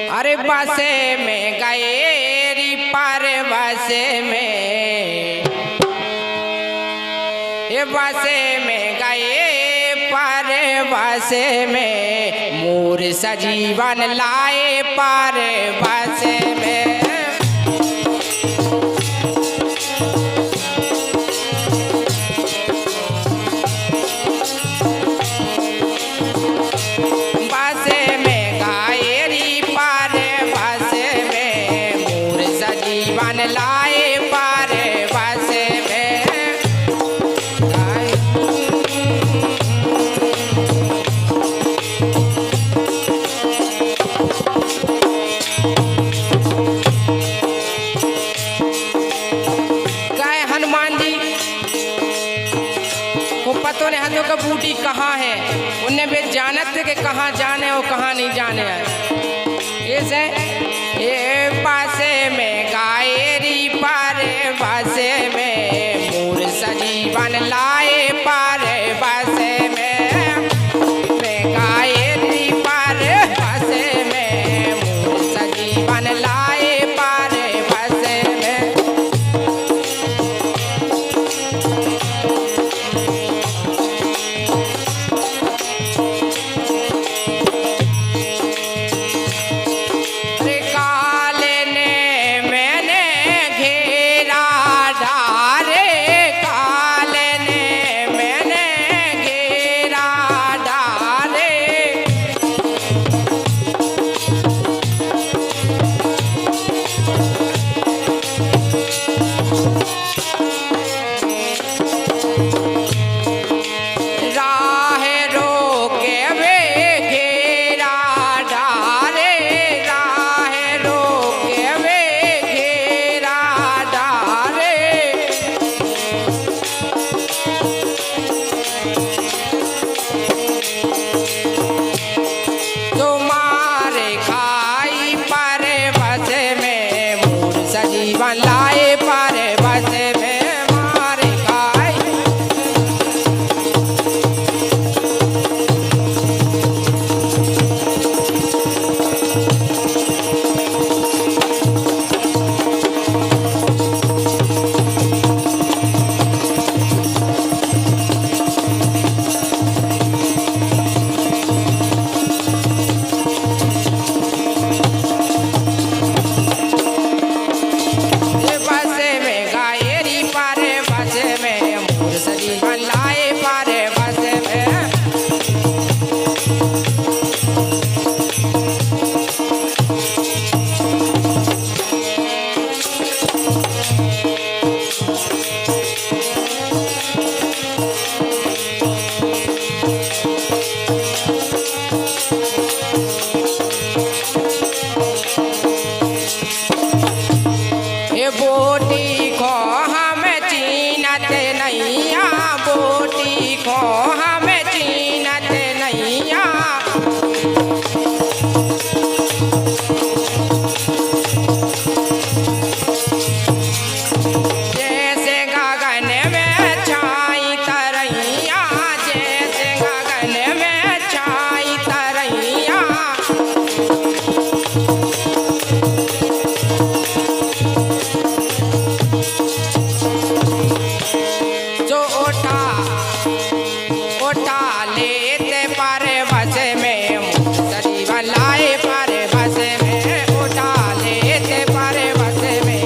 अरे बसे में गए री पर बसे में, ये बसे में गए पर बसे में, मोर सजीवन लाए पर बसे में। पतों ने हजों का बूटी कहाँ है, उन्हें भी जानत के कहाँ जाने और कहाँ नहीं जाने है। ऐसे ये पासे में गायरी पारे पासे में, मोर सजीवन लाए पारे पासे में, मैं गायरी पारे पासे में, मोर सजीवन लाए पारे पासे में। लाए पारे बसे में मारे खाई, बोटी को हम चीनत नैया, बोटी को हम चीनत नैया, जैसे गगन में छाई तरैया, जैसे गगन में छाई तरैया, लेते पारे बसे में, सजीवन लाए पारे बसे में, उठा लेते पारे बसे में।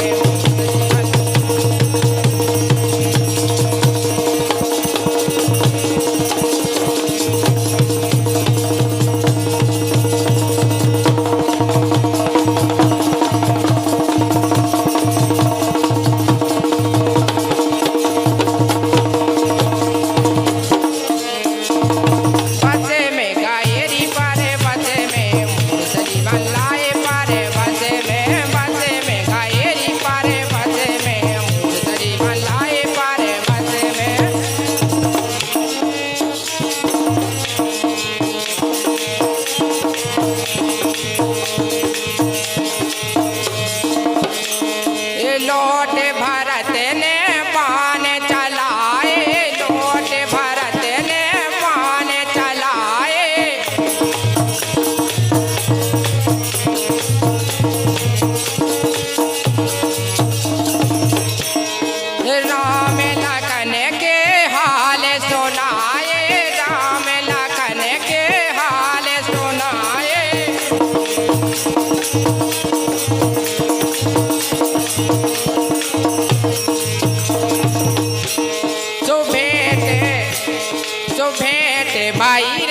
भेंट भाई